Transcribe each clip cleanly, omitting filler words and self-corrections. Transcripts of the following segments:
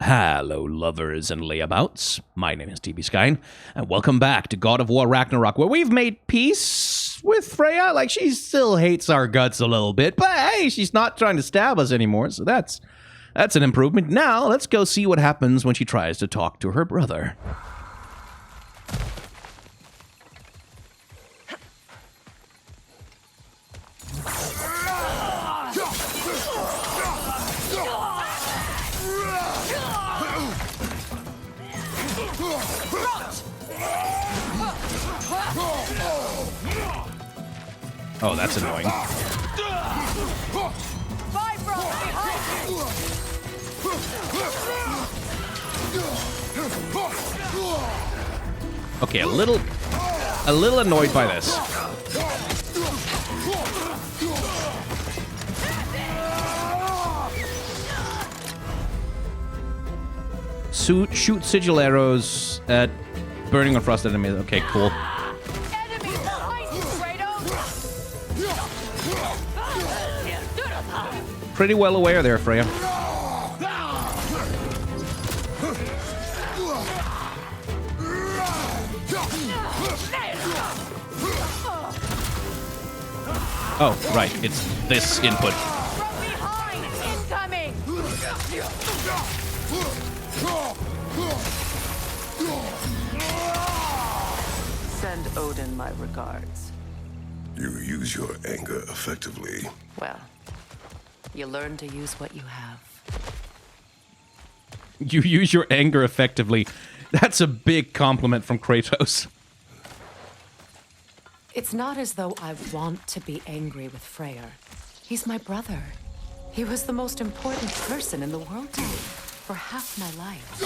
Hello, lovers and layabouts. My name is TB Skyn, and welcome back to God of War Ragnarok, where we've made peace with Freya. Like, she still hates our guts a little bit, but hey, she's not trying to stab us anymore, so that's an improvement. Now, let's go see what happens when she tries to talk to her brother. Oh, that's annoying. Okay, a little annoyed by this. Shoot sigil arrows at burning or frost enemies. Okay, cool. Pretty well aware there, Freya. Oh, right. It's this input. Send Odin my regards. You use your anger effectively. Well, you learn to use what you have. You use your anger effectively. That's a big compliment from Kratos. It's not as though I want to be angry with Freyr. He's my brother. He was the most important person in the world to me for half my life.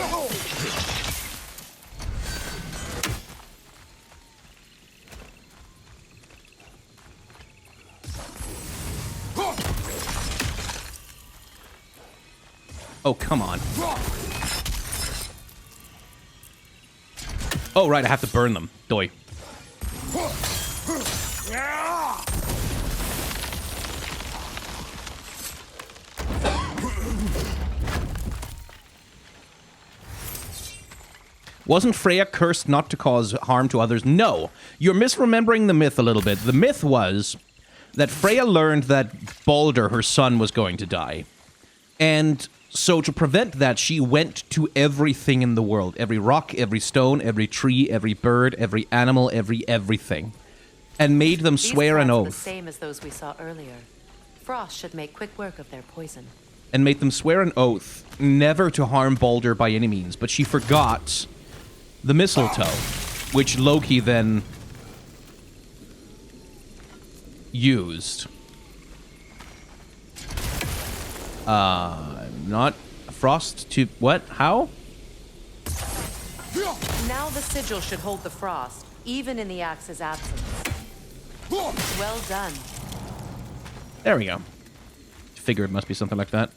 Oh, come on. Oh, right, I have to burn them. Doi. Wasn't Freya cursed not to cause harm to others? No. You're misremembering the myth a little bit. The myth was that Freya learned that Baldur, her son, was going to die. And so to prevent that, she went to everything in the world. Every rock, every stone, every tree, every bird, every animal, everything. And made them swear an oath. These the same as those we saw earlier. Frost should make quick work of their poison. And made them swear an oath never to harm Baldur by any means. But she forgot the mistletoe, which Loki then used. Not frost to what? How? Now the sigil should hold the frost, even in the axe's absence. Well done. There we go. Figure it must be something like that.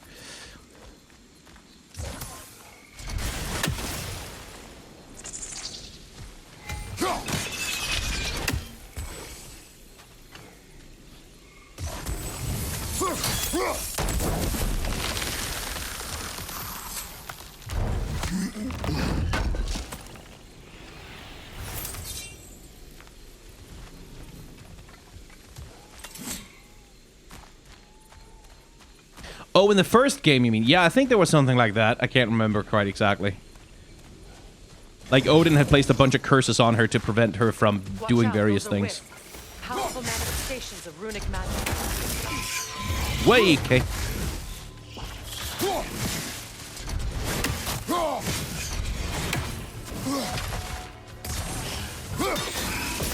Oh, in the first game, you mean? Yeah, I think there was something like that. I can't remember quite exactly. Like, Odin had placed a bunch of curses on her to prevent her from doing various things. Powerful manifestations of runic magic. Way, okay.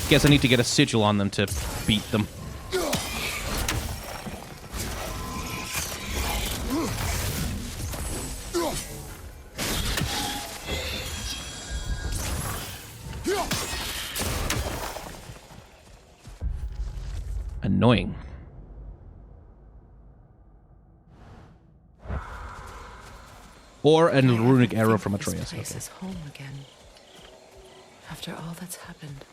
Guess I need to get a sigil on them to beat them. Annoying. Or a runic arrow from Atreus. This place is home again. After all that's happened.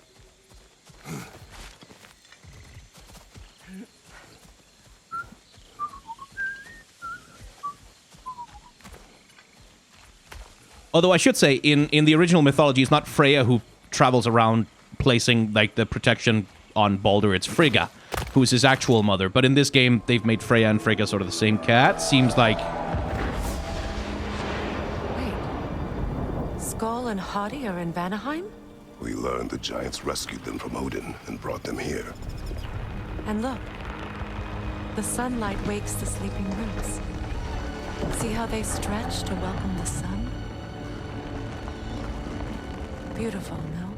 Although I should say, in the original mythology, it's not Freya who travels around placing like the protection on Baldur. It's Frigga, who's his actual mother. But in this game, they've made Freya and Frigga sort of the same cat. Seems like... Wait. Skull and Hati are in Vanaheim? We learned the giants rescued them from Odin and brought them here. And look. The sunlight wakes the sleeping roots. See how they stretch to welcome the sun? Beautiful, no?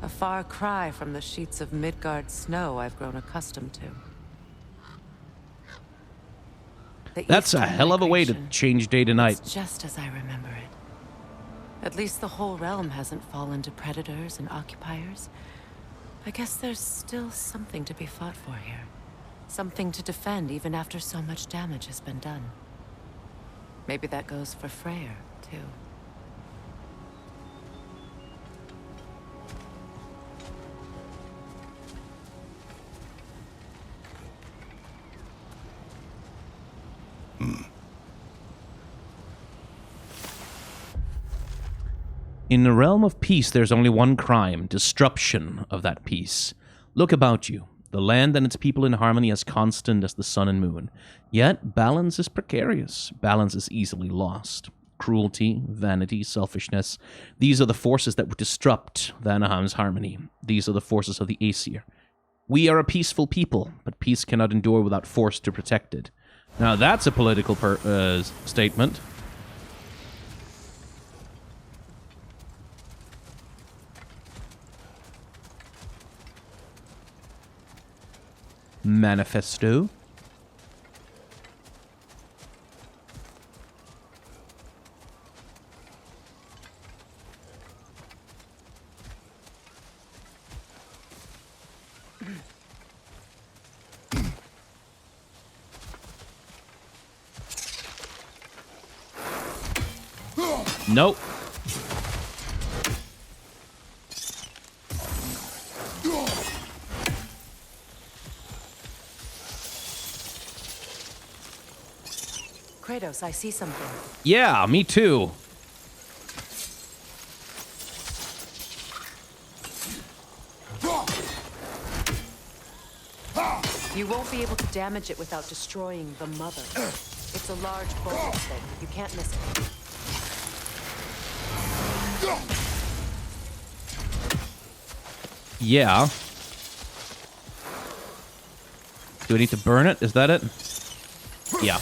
A far cry from the sheets of Midgard snow I've grown accustomed to. That's a hell of a way to change day to night. It's just as I remember it. At least the whole realm hasn't fallen to predators and occupiers. I guess there's still something to be fought for here. Something to defend even after so much damage has been done. Maybe that goes for Freyr, too. In the realm of peace, there's only one crime, disruption of that peace. Look about you. The land and its people in harmony as constant as the sun and moon. Yet, balance is precarious. Balance is easily lost. Cruelty, vanity, selfishness. These are the forces that would disrupt Vanaheim's harmony. These are the forces of the Aesir. We are a peaceful people, but peace cannot endure without force to protect it. Now that's a political statement. Manifesto. Nope. Kratos, I see something. Yeah, me too. You won't be able to damage it without destroying the mother. It's a large bullet thing. You can't miss it. Yeah. Do I need to burn it? Is that it? Yeah.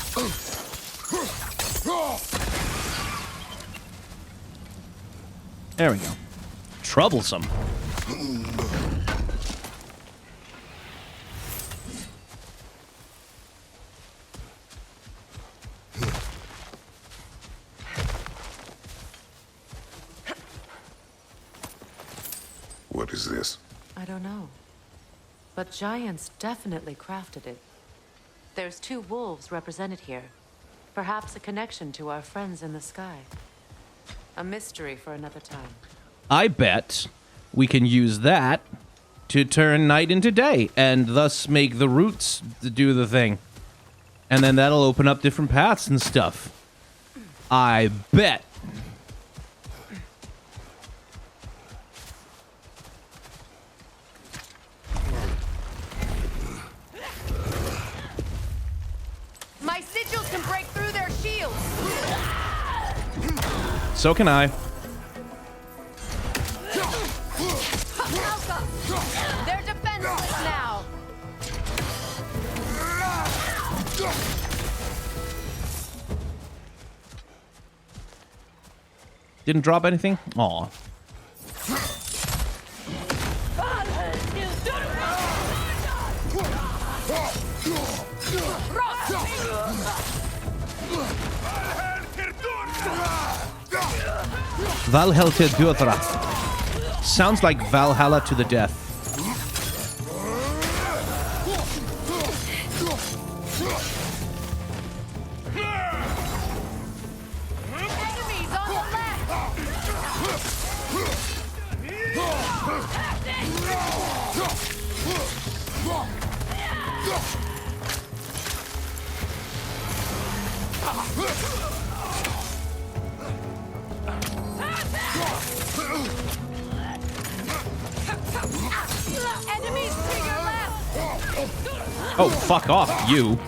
There we go. Troublesome. What is this? I don't know. But giants definitely crafted it. There's 2 wolves represented here. Perhaps a connection to our friends in the sky. A mystery for another time. I bet we can use that to turn night into day and thus make the roots do the thing. And then that'll open up different paths and stuff. I bet. My sigils can break through their shields! So can I. They're defenseless now! Didn't drop anything? Aw. Valhalla Dödra. Sounds like Valhalla to the death. Enemies on the left! Oh, fuck off, you.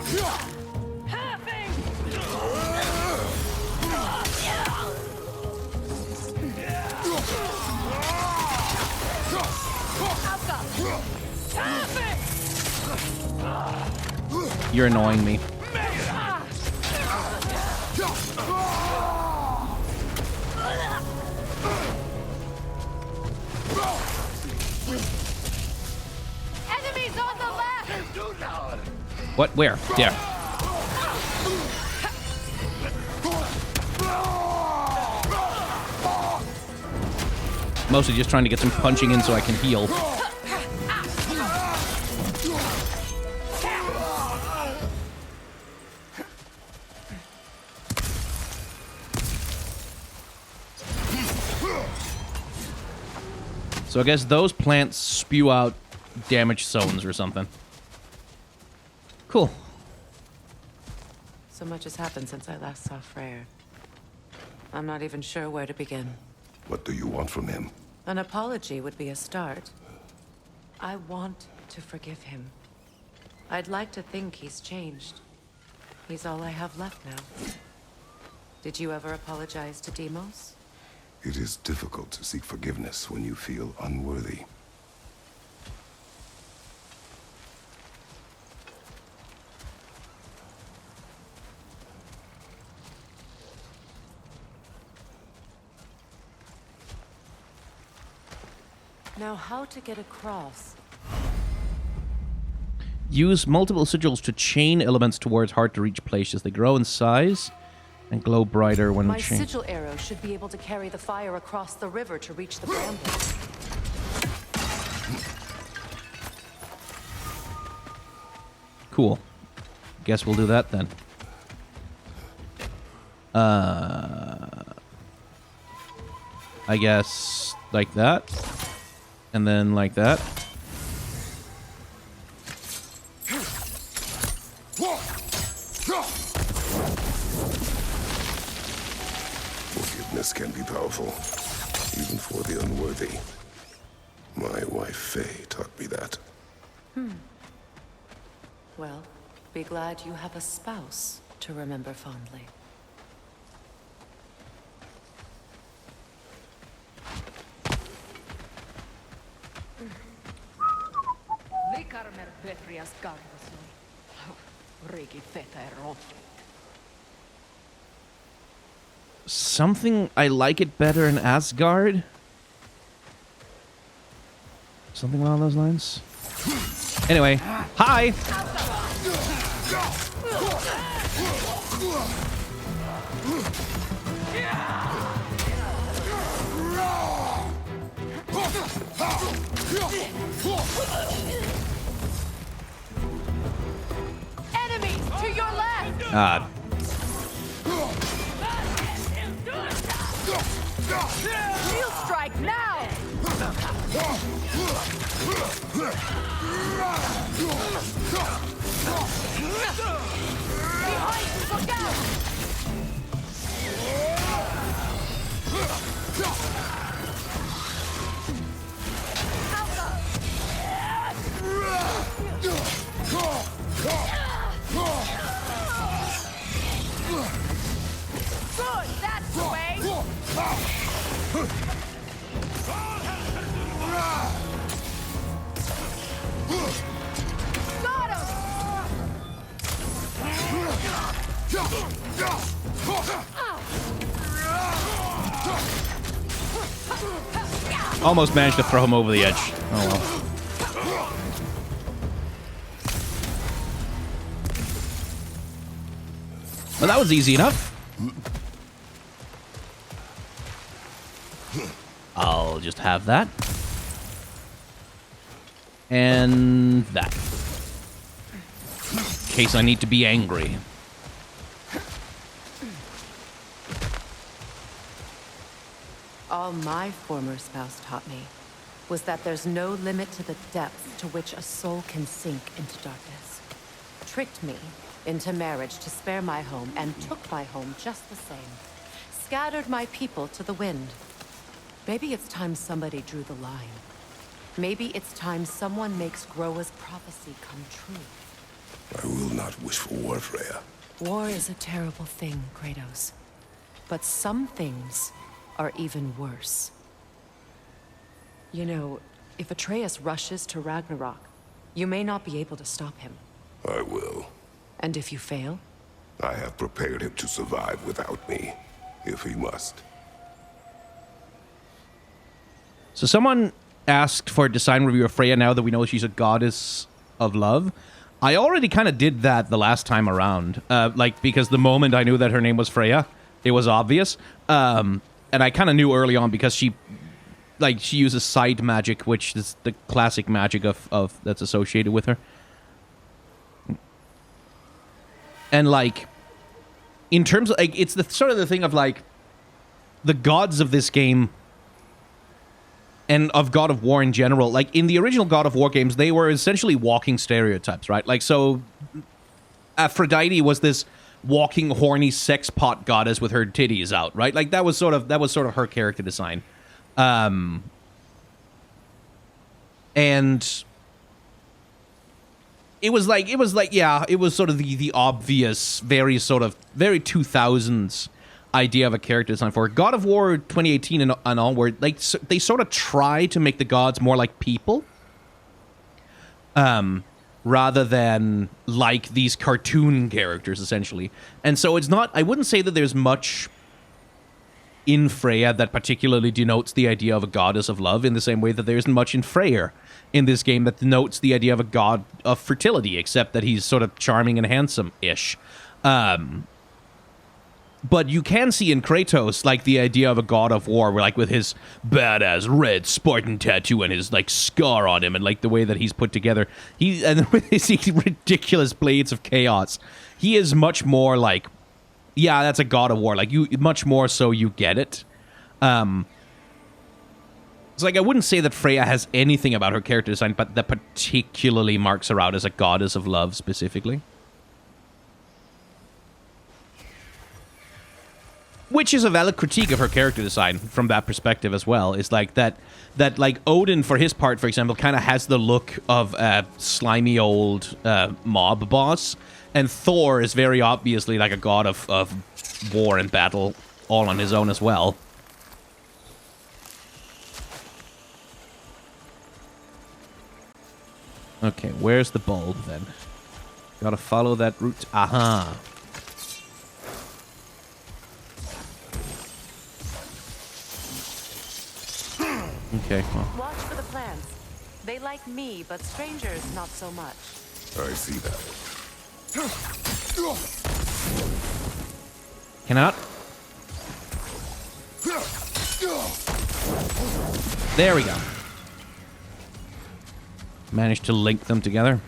You're annoying me. Enemies on the left! What? Where? There. Mostly just trying to get some punching in so I can heal. So I guess those plants spew out damaged zones or something. Cool. So much has happened since I last saw Freyr. I'm not even sure where to begin. What do you want from him? An apology would be a start. I want to forgive him. I'd like to think he's changed. He's all I have left now. Did you ever apologize to Deimos? It is difficult to seek forgiveness when you feel unworthy. Now, how to get across? Use multiple sigils to chain elements towards hard-to-reach places. They grow in size and glow brighter when My chained. sigil arrow should be able to carry the fire across the river to reach the brambles. Cool. Guess we'll do that then. I guess like that. And then like that. Forgiveness can be powerful, even for the unworthy. My wife, Faye, taught me that. Well, be glad you have a spouse to remember fondly. Something I like it better in Asgard. Something along those lines. Anyway, hi. Enemies to your left! Shield strike now! Behind, look out! Good, that's the way! Got him! Almost managed to throw him over the edge. Oh well. Well, that was easy enough. I'll just have that. And that. In case I need to be angry. All my former spouse taught me was that there's no limit to the depths to which a soul can sink into darkness. Tricked me into marriage to spare my home and took my home just the same. Scattered my people to the wind. Maybe it's time somebody drew the line. Maybe it's time someone makes Groa's prophecy come true. I will not wish for war, Freya. War is a terrible thing, Kratos. But some things are even worse. You know, if Atreus rushes to Ragnarok, you may not be able to stop him. I will. And if you fail? I have prepared him to survive without me, if he must. So someone asked for a design review of Freya now that we know she's a goddess of love. I already kind of did that the last time around. Because the moment I knew that her name was Freya, it was obvious. And I kind of knew early on because she uses side magic, which is the classic magic of that's associated with her. And, in terms of, it's the sort of the thing of, the gods of this game and of God of War in general. In the original God of War games, they were essentially walking stereotypes, right? So Aphrodite was this walking, horny sex pot goddess with her titties out, right? That was sort of her character design. And it was sort of the obvious, very 2000s idea of a character design for God of War 2018 and onward. They sort of try to make the gods more like people, rather than like these cartoon characters, essentially. And so it's not, I wouldn't say that there's much in Freya that particularly denotes the idea of a goddess of love in the same way that there isn't much in Freyr in this game that denotes the idea of a god of fertility, except that he's sort of charming and handsome-ish. But you can see in Kratos, the idea of a god of war, where, with his badass red Spartan tattoo and his, scar on him, and, the way that he's put together, and with his ridiculous blades of chaos, he is much more yeah, that's a god of war. Much more so you get it. It's I wouldn't say that Freya has anything about her character design, but that particularly marks her out as a goddess of love, specifically. Which is a valid critique of her character design from that perspective as well. It's that Odin, for his part, for example, kind of has the look of a slimy old mob boss, and Thor is very obviously a god of war and battle, all on his own as well. Okay, where's the bulb then? Gotta follow that route. Aha. Okay, well. Watch for the plants. They like me, but strangers not so much. I see that. Cannot. There we go. Managed to link them together.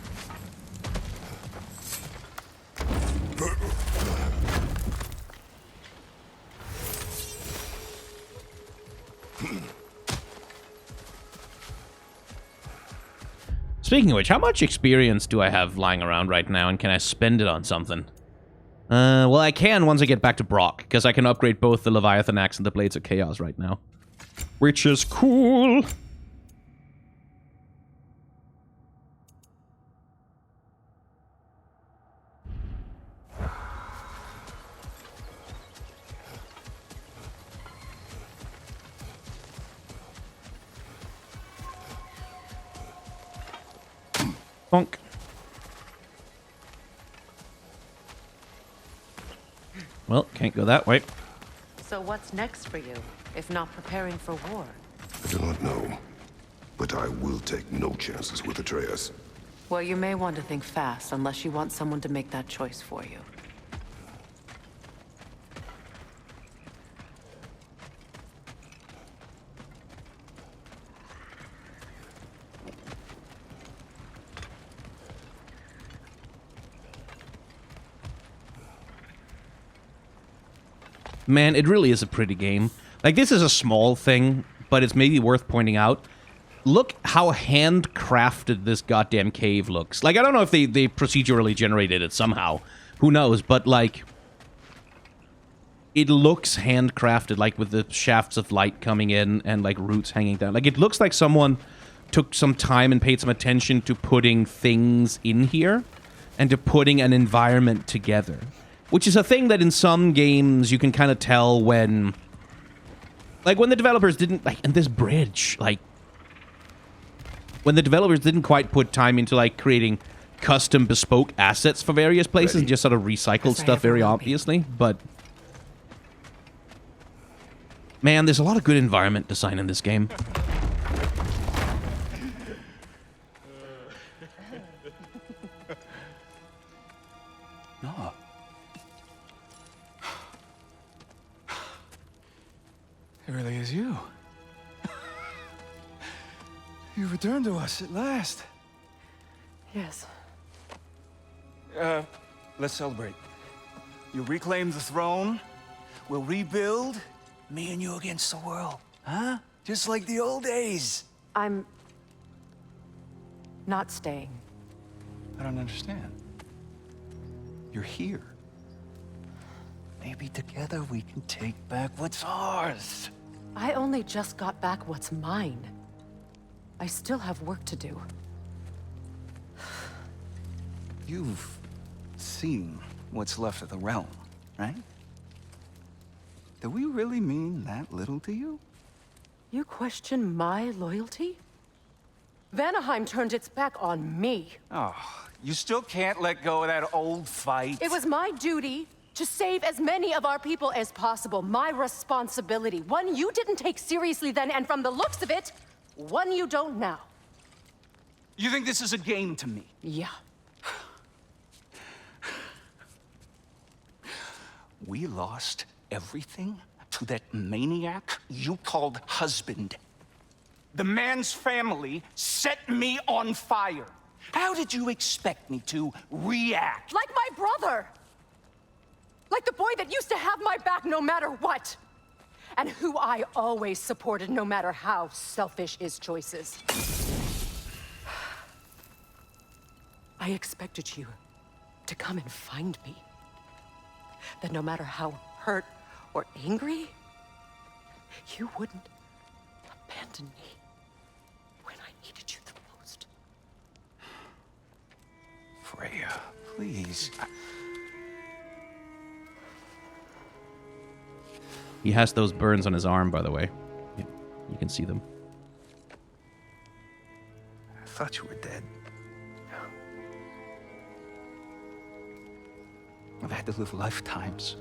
Speaking of which, how much experience do I have lying around right now, and can I spend it on something? Well, I can once I get back to Brok, because I can upgrade both the Leviathan Axe and the Blades of Chaos right now. Which is cool! Bonk. Well, can't go that way. So what's next for you, if not preparing for war? I do not know, but I will take no chances with Atreus. Well, you may want to think fast, unless you want someone to make that choice for you. Man, it really is a pretty game. This is a small thing, but it's maybe worth pointing out. Look how handcrafted this goddamn cave looks. I don't know if they procedurally generated it somehow. Who knows? But, it looks handcrafted, with the shafts of light coming in and, roots hanging down. It looks like someone took some time and paid some attention to putting things in here and to putting an environment together. Which is a thing that in some games you can kind of tell when... Like, when the developers didn't... Like, and this bridge, like... When the developers didn't quite put time into, like, creating custom bespoke assets for various places and just sort of recycled stuff very obviously, but... Man, there's a lot of good environment design in this game. No. It really is you. You returned to us at last. Yes. Let's celebrate. You reclaim the throne. We'll rebuild. Me and you against the world. Huh? Just like the old days. I'm... not staying. I don't understand. You're here. Maybe together we can take back what's ours. I only just got back what's mine. I still have work to do. You've seen what's left of the realm, right? Do we really mean that little to you? You question my loyalty? Vanaheim turned its back on me. Oh, you still can't let go of that old fight? It was my duty to save as many of our people as possible. My responsibility. One you didn't take seriously then, and from the looks of it, one you don't now. You think this is a game to me? Yeah. We lost everything to that maniac you called husband. The man's family set me on fire. How did you expect me to react? Like my brother! Like the boy that used to have my back no matter what! And who I always supported no matter how selfish his choices. I expected you to come and find me. That no matter how hurt or angry, you wouldn't abandon me when I needed you the most. Freya, please. He has those burns on his arm, by the way. Yeah, you can see them. I thought you were dead. I've had to live lifetimes.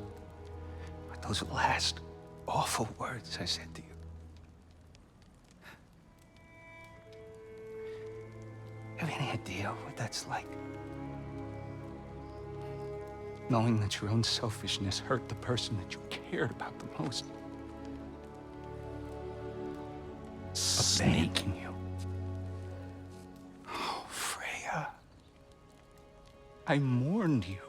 But those last awful words I said to you. Have any idea what that's like? Knowing that your own selfishness hurt the person that you cared about the most. Abandoning you. Oh, Freya. I mourned you.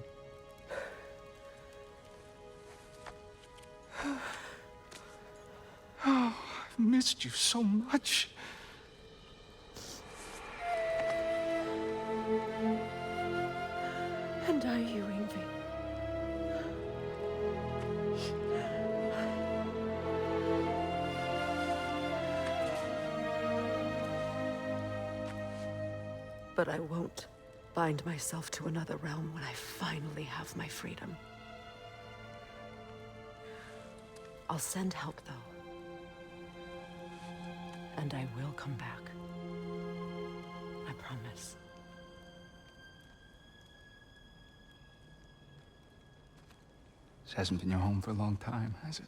Oh, I've missed you so much. And I you, Ingvi. But I won't bind myself to another realm when I finally have my freedom. I'll send help, though. And I will come back. I promise. This hasn't been your home for a long time, has it?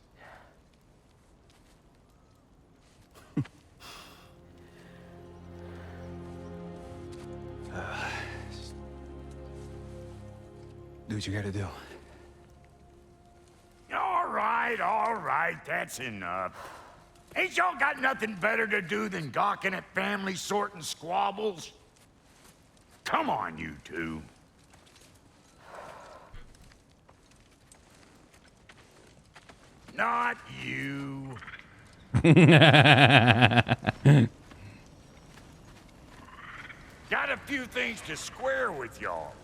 Do what you gotta do. All right, that's enough. Ain't y'all got nothing better to do than gawking at family sorting squabbles? Come on, you two. Not you. Got a few things to square with y'all.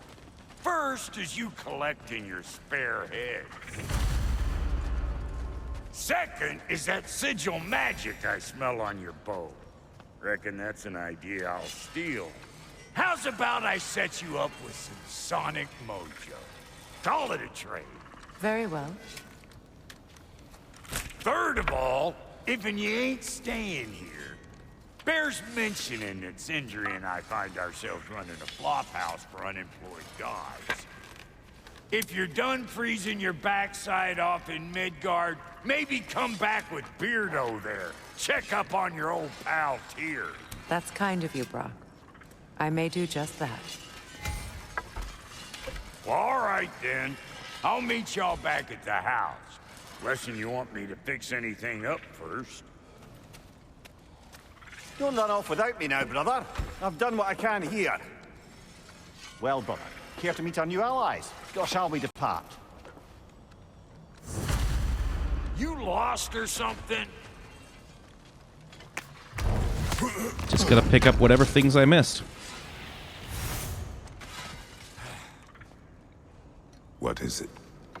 First is you collecting your spare heads. Second is that sigil magic I smell on your bow. Reckon that's an idea I'll steal. How's about I set you up with some sonic mojo? Call it a trade. Very well. Third of all, if you ain't staying here, bears mentioning that Sindri and I find ourselves running a flop house for unemployed guys. If you're done freezing your backside off in Midgard, maybe come back with Beardo there. Check up on your old pal Tyr. That's kind of you, Brok. I may do just that. Well, all right then. I'll meet y'all back at the house. Unless you want me to fix anything up first. Don't run off without me now, brother. I've done what I can here. Well, brother, care to meet our new allies? Or shall we depart? You lost or something? Just gotta pick up whatever things I missed. What is it?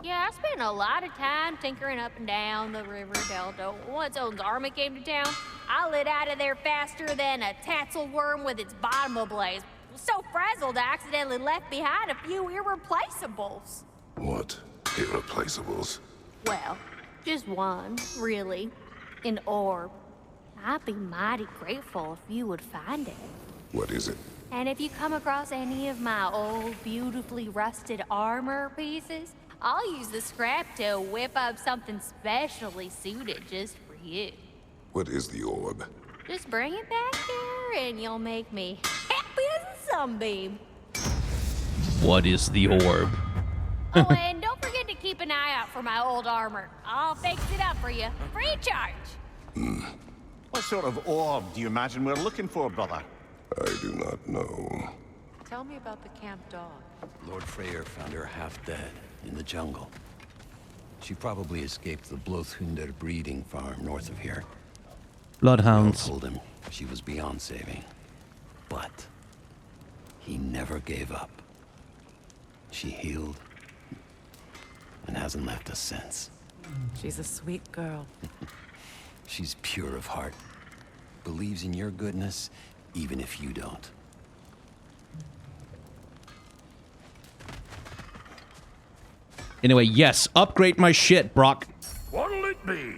Yeah, I spent a lot of time tinkering up and down the river delta. Once Odin's army came to town, I lit out of there faster than a tassel worm with its bottom ablaze. So frazzled, I accidentally left behind a few irreplaceables. What? Irreplaceables? Well, just one, really. An orb. I'd be mighty grateful if you would find it. What is it? And if you come across any of my old, beautifully rusted armor pieces, I'll use the scrap to whip up something specially suited just for you. What is the orb? Just bring it back here and you'll make me happy as a sunbeam. What is the orb? Oh, and don't forget to keep an eye out for my old armor. I'll fix it up for you, free of charge. What sort of orb do you imagine we're looking for, brother? I do not know. Tell me about the camp dog. Lord Freyr found her half dead in the jungle. She probably escaped the Blothunder breeding farm north of here. Bloodhounds. Told him she was beyond saving. But he never gave up. She healed and hasn't left us since. She's a sweet girl. She's pure of heart. Believes in your goodness, even if you don't. Anyway, yes, upgrade my shit, Brok. What'll it be?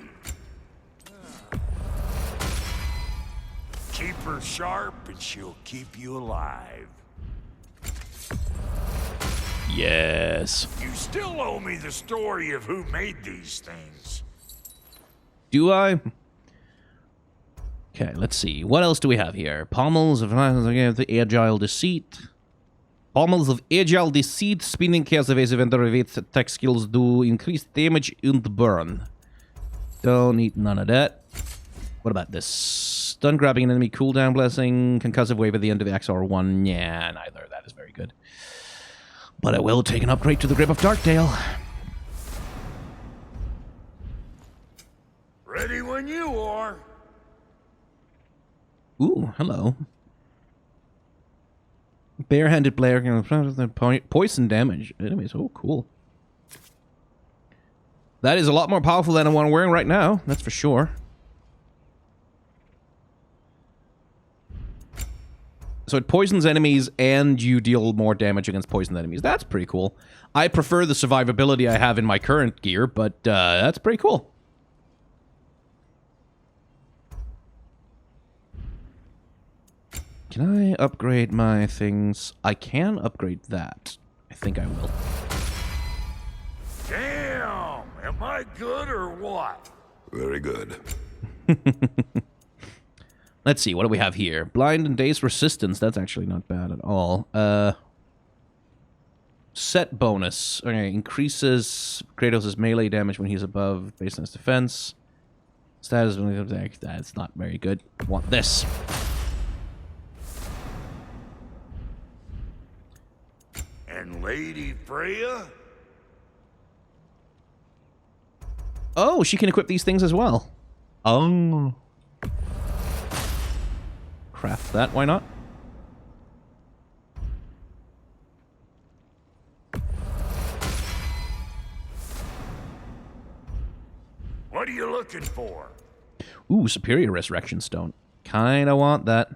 Keep her sharp and she'll keep you alive. Yes. You still owe me the story of who made these things. Do I? Okay, let's see. What else do we have here? Pommels of the agile deceit. Pommels of agile deceit, spinning chaos evasive and derivate attack skills do increased damage and burn. Don't need none of that. What about this? Stun grabbing an enemy cooldown blessing, concussive wave at the end of the XR1. Yeah, neither of that is very good. But I will take an upgrade to the Grip of Darkdale. Ready when you are. Ooh, hello. Barehanded player can poison damage enemies. Oh, cool. That is a lot more powerful than the one I'm wearing right now. That's for sure. So it poisons enemies and you deal more damage against poisoned enemies. That's pretty cool. I prefer the survivability I have in my current gear, but that's pretty cool. Can I upgrade my things? I can upgrade that. I think I will. Damn! Am I good or what? Very good. Let's see, what do we have here? Blind and Dazed Resistance. That's actually not bad at all. Set bonus. Okay, increases Kratos' melee damage when he's above based on his defense. Status when he comes back. That's not very good. I want this. And Lady Freya? Oh, she can equip these things as well. Oh. Craft that, why not? What are you looking for? Ooh, Superior Resurrection Stone. Kinda want that.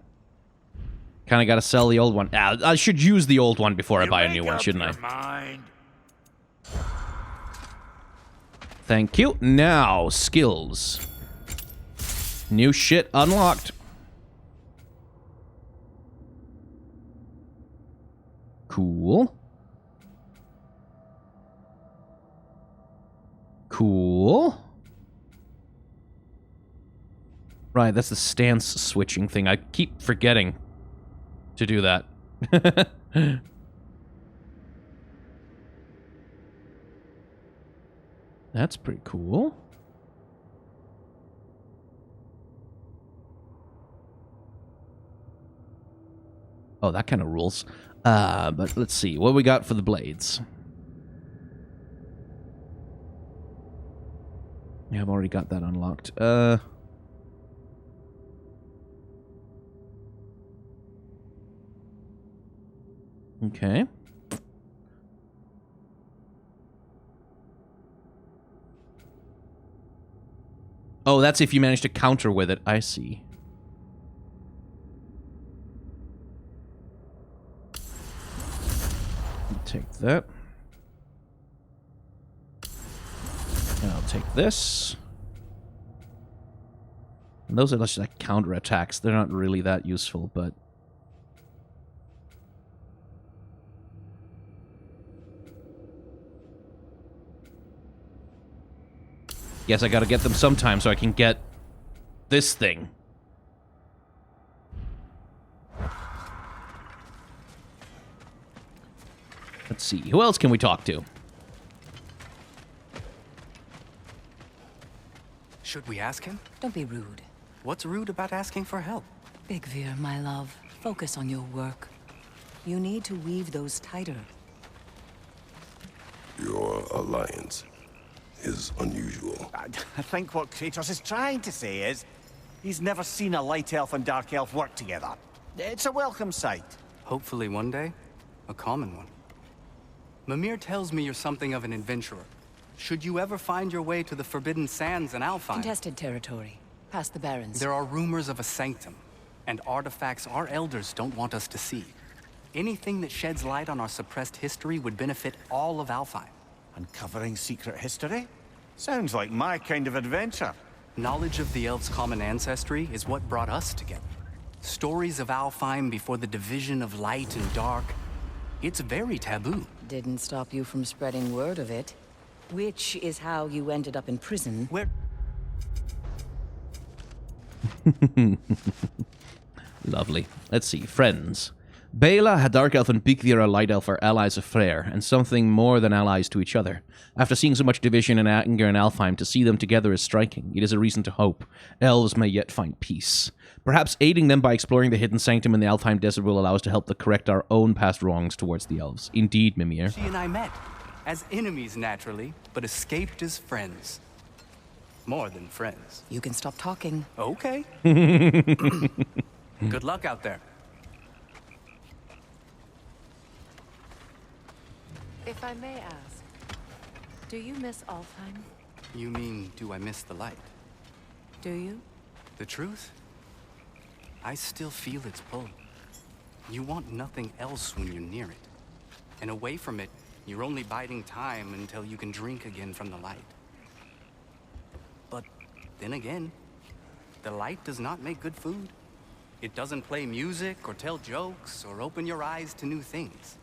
kind of got to sell the old one. I should use the old one before I You buy a make new one, up shouldn't I? your mind. Thank you. Now, skills. New shit unlocked. Cool. Cool. Right, that's the stance switching thing. I keep forgetting to do that. That's pretty cool. Oh, that kind of rules. But let's see. What we got for the blades? Yeah, I've already got that unlocked. Okay. Oh, that's if you manage to counter with it. I see. Take that. And I'll take this. And those are just like counter attacks. They're not really that useful, but... Guess I gotta get them sometime so I can get this thing. Let's see. Who else can we talk to? Should we ask him? Don't be rude. What's rude about asking for help? Big Veer, my love, focus on your work. You need to weave those tighter. Your alliance is unusual. I think what Kratos is trying to say is, he's never seen a light elf and dark elf work together. It's a welcome sight. Hopefully one day, a common one. Mimir tells me you're something of an adventurer. Should you ever find your way to the Forbidden Sands and Alfheim... Contested territory. Past the Barrens. There are rumors of a sanctum, and artifacts our elders don't want us to see. Anything that sheds light on our suppressed history would benefit all of Alfheim. Uncovering secret history? Sounds like my kind of adventure. Knowledge of the elves' common ancestry is what brought us together. Stories of Alfheim before the division of light and dark. It's very taboo. Didn't stop you from spreading word of it. Which is how you ended up in prison. Where... Lovely. Let's see. Friends. Bela, a dark elf, and Bygdir, a light elf, are allies of Freyr, and something more than allies to each other. After seeing so much division and anger in Alfheim, to see them together is striking. It is a reason to hope. Elves may yet find peace. Perhaps aiding them by exploring the hidden sanctum in the Alfheim desert will allow us to help to correct our own past wrongs towards the elves. Indeed, Mimir. She and I met. As enemies, naturally, but escaped as friends. More than friends. You can stop talking. Okay. Good luck out there. If I may ask, do you miss Alfheim? You mean, do I miss the light? Do you? The truth? I still feel its pull. You want nothing else when you're near it. And away from it, you're only biding time until you can drink again from the light. But then again, the light does not make good food. It doesn't play music or tell jokes or open your eyes to new things.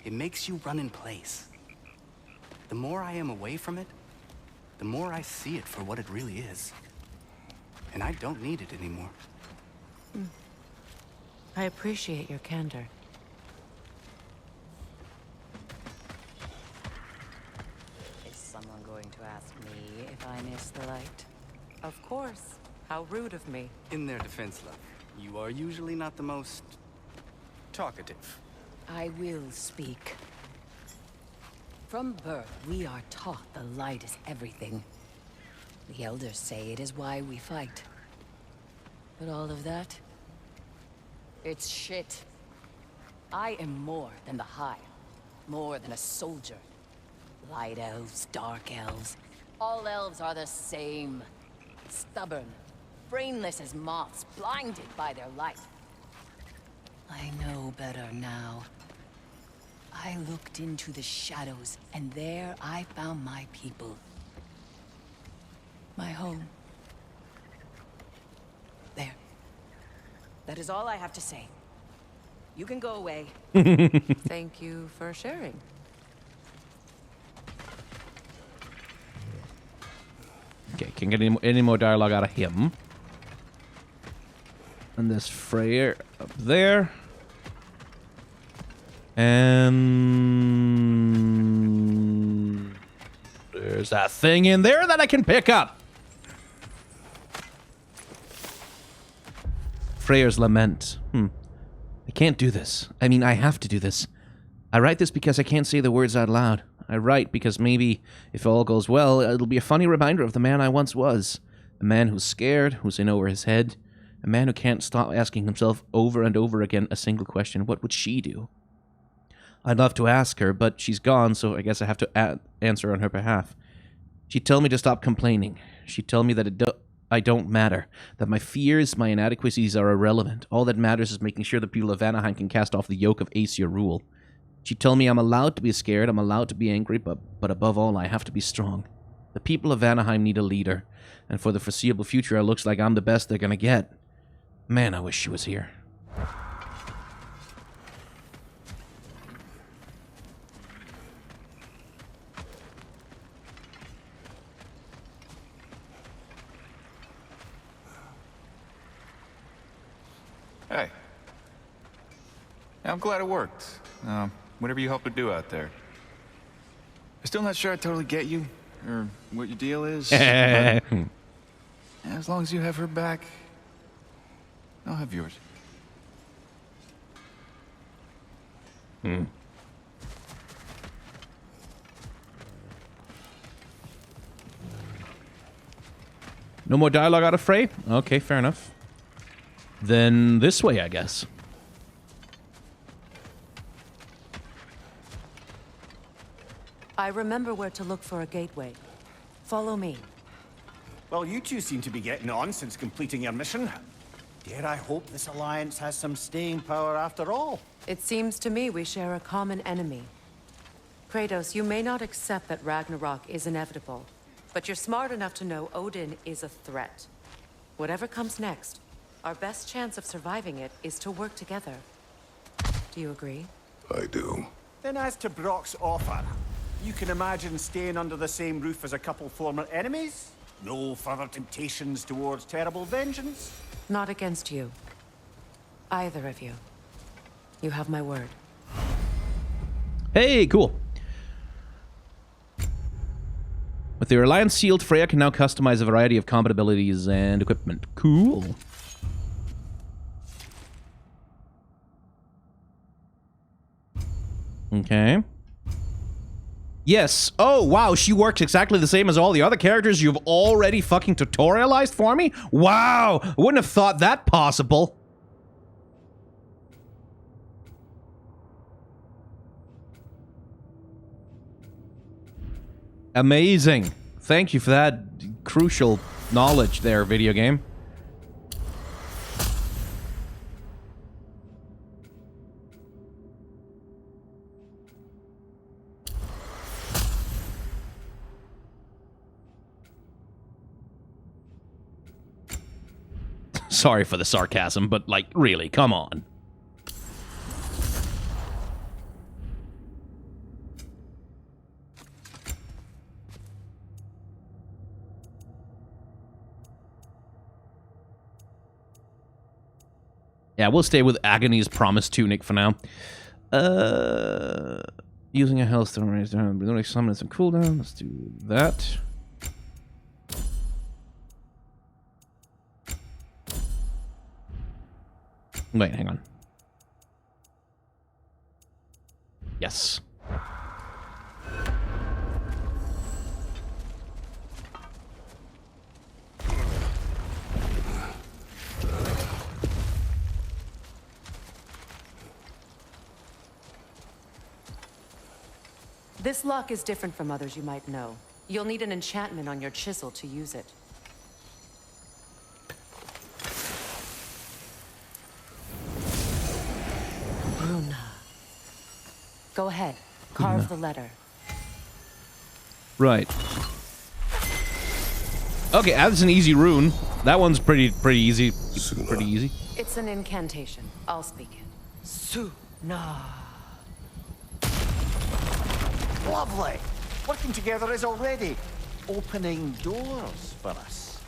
It makes you run in place. The more I am away from it, the more I see it for what it really is. And I don't need it anymore. I appreciate your candor. Is someone going to ask me if I miss the light? Of course. How rude of me. In their defense, love, you are usually not the most talkative. I will speak. From birth, we are taught the light is everything. The elders say it is why we fight. But all of that, it's shit. I am more than the Hive, more than a soldier. Light elves, dark elves, all elves are the same. Stubborn, brainless as moths, blinded by their light. I know better now. I looked into the shadows, and there I found my people. My home. There. That is all I have to say. You can go away. Thank you for sharing. Okay, can't get any more dialogue out of him. And there's Freyr up there. And there's that thing in there that I can pick up. Freyr's Lament. I can't do this. I mean, I have to do this. I write this because I can't say the words out loud. I write because maybe, if all goes well, it'll be a funny reminder of the man I once was. A man who's scared, who's in over his head. A man who can't stop asking himself over and over again a single question. What would she do? I'd love to ask her, but she's gone, so I guess I have to answer on her behalf. She'd tell me to stop complaining. She'd tell me that I don't matter, that my fears, my inadequacies are irrelevant. All that matters is making sure the people of Vanaheim can cast off the yoke of Aesir rule. She'd tell me I'm allowed to be scared, I'm allowed to be angry, but above all, I have to be strong. The people of Vanaheim need a leader, and for the foreseeable future, it looks like I'm the best they're gonna get. Man, I wish she was here. Hey. I'm glad it worked. Whatever you helped her do out there. I'm still not sure I totally get you, or what your deal is. But as long as you have her back, I'll have yours. No more dialogue out of Frey? Okay, fair enough. Then this way, I guess. I remember where to look for a gateway. Follow me. Well, you two seem to be getting on since completing your mission. Dare I hope this alliance has some staying power after all? It seems to me we share a common enemy. Kratos, you may not accept that Ragnarok is inevitable, but you're smart enough to know Odin is a threat. Whatever comes next, our best chance of surviving it is to work together. Do you agree? I do. Then as to Brok's offer, you can imagine staying under the same roof as a couple former enemies? No further temptations towards terrible vengeance? Not against you. Either of you. You have my word. Hey, cool. With the Alliance sealed, Freya can now customize a variety of combat abilities and equipment. Cool. Okay. Yes. Oh, wow. She works exactly the same as all the other characters you've already fucking tutorialized for me? Wow. I wouldn't have thought that possible. Amazing. Thank you for that crucial knowledge there, video game. Sorry for the sarcasm, but, like, really, come on. Yeah, we'll stay with Agony's Promise Tunic for now. Using a Hellstone raise down, but only summon some cooldown. Let's do that. Wait, hang on. Yes. This lock is different from others you might know. You'll need an enchantment on your chisel to use it. Go ahead. Carve the letter. Right. Okay, that's an easy rune. That one's pretty easy. Pretty easy. It's an incantation. I'll speak it. Suna. Lovely. Working together is already opening doors for us.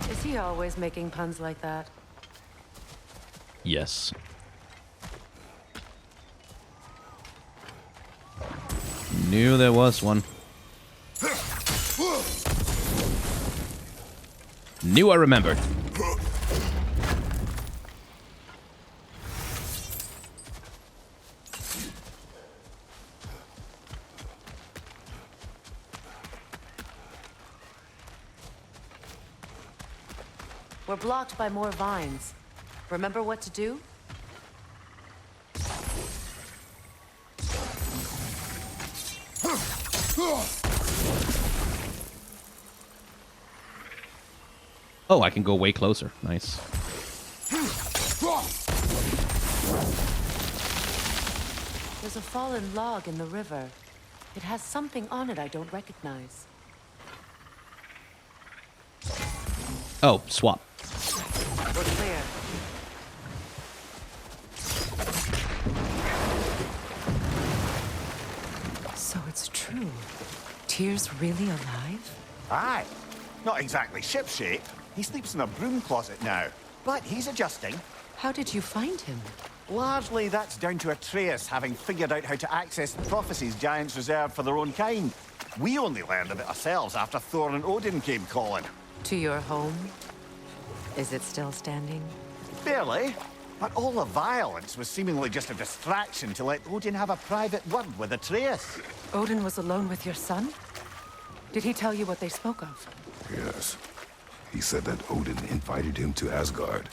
Is he always making puns like that? Yes. Knew there was one. Knew I remembered. We're blocked by more vines. Remember what to do? Oh, I can go way closer. Nice. There's a fallen log in the river. It has something on it I don't recognize. Oh, swap. We're clear. So it's true. Tyr's really alive? Aye. Not exactly shipshape. He sleeps in a broom closet now. But he's adjusting. How did you find him? Largely, that's down to Atreus having figured out how to access the prophecies giants reserved for their own kind. We only learned of it ourselves after Thor and Odin came calling. To your home? Is it still standing? Barely. But all the violence was seemingly just a distraction to let Odin have a private word with Atreus. Odin was alone with your son? Did he tell you what they spoke of? Yes. He said that Odin invited him to Asgard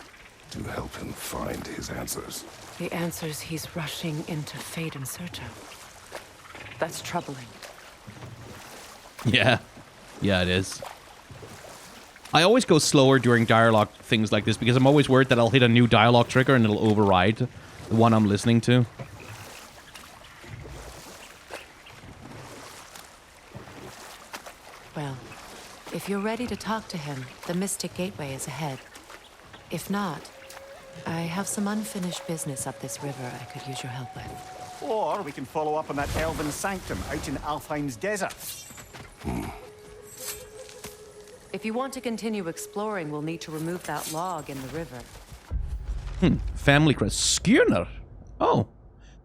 to help him find his answers. The answers he's rushing into fate in search of. That's troubling. Yeah. Yeah, it is. I always go slower during dialogue things like this because I'm always worried that I'll hit a new dialogue trigger and it'll override the one I'm listening to. Well, if you're ready to talk to him, the Mystic Gateway is ahead. If not, I have some unfinished business up this river I could use your help with. Or we can follow up on that Elven sanctum out in Alfheim's desert. If you want to continue exploring, we'll need to remove that log in the river. Family crest. Skirnir. Oh.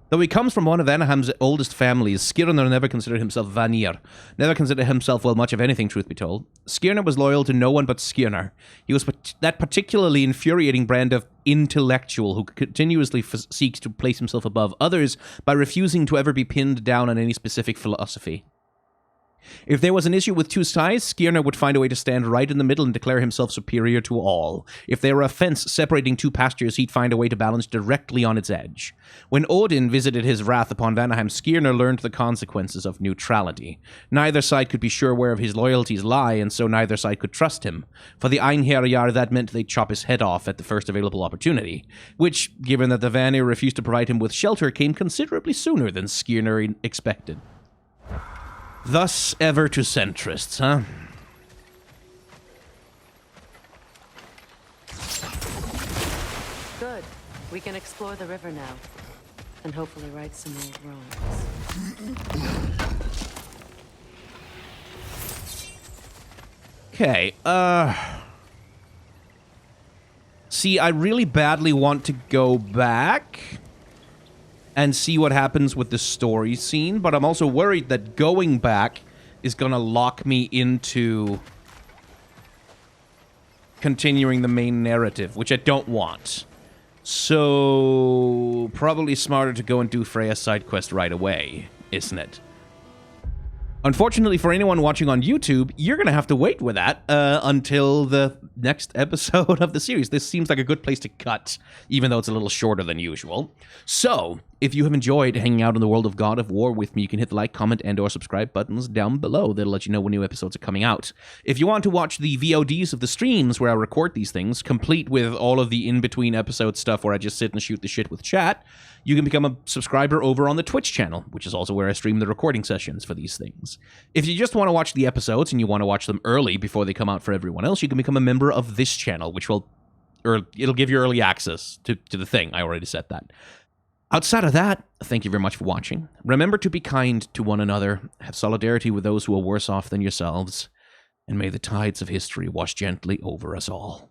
Though he comes from one of Vanaheim's oldest families, Skirnir never considered himself Vanir. Never considered himself, well, much of anything, truth be told. Skirnir was loyal to no one but Skirnir. He was that particularly infuriating brand of intellectual who continuously seeks to place himself above others by refusing to ever be pinned down on any specific philosophy. If there was an issue with two sides, Skirnir would find a way to stand right in the middle and declare himself superior to all. If there were a fence separating two pastures, he'd find a way to balance directly on its edge. When Odin visited his wrath upon Vanaheim, Skirnir learned the consequences of neutrality. Neither side could be sure where his loyalties lie, and so neither side could trust him. For the Einherjar, that meant they'd chop his head off at the first available opportunity, which, given that the Vanir refused to provide him with shelter, came considerably sooner than Skirnir expected. Thus ever to centrists, huh? Good. We can explore the river now. And hopefully right some old wrongs. Okay, see, I really badly want to go back and see what happens with the story scene, but I'm also worried that going back is gonna lock me into continuing the main narrative, which I don't want. So, probably smarter to go and do Freya's side quest right away, isn't it? Unfortunately, for anyone watching on YouTube, you're gonna have to wait with that until the next episode of the series. This seems like a good place to cut, even though it's a little shorter than usual. So, if you have enjoyed hanging out in the world of God of War with me, you can hit the like, comment, and or subscribe buttons down below. That'll let you know when new episodes are coming out. If you want to watch the VODs of the streams where I record these things, complete with all of the in-between episode stuff where I just sit and shoot the shit with chat, you can become a subscriber over on the Twitch channel, which is also where I stream the recording sessions for these things. If you just want to watch the episodes and you want to watch them early before they come out for everyone else, you can become a member of this channel, which it'll give you early access to the thing. I already said that. Outside of that, thank you very much for watching. Remember to be kind to one another, have solidarity with those who are worse off than yourselves, and may the tides of history wash gently over us all.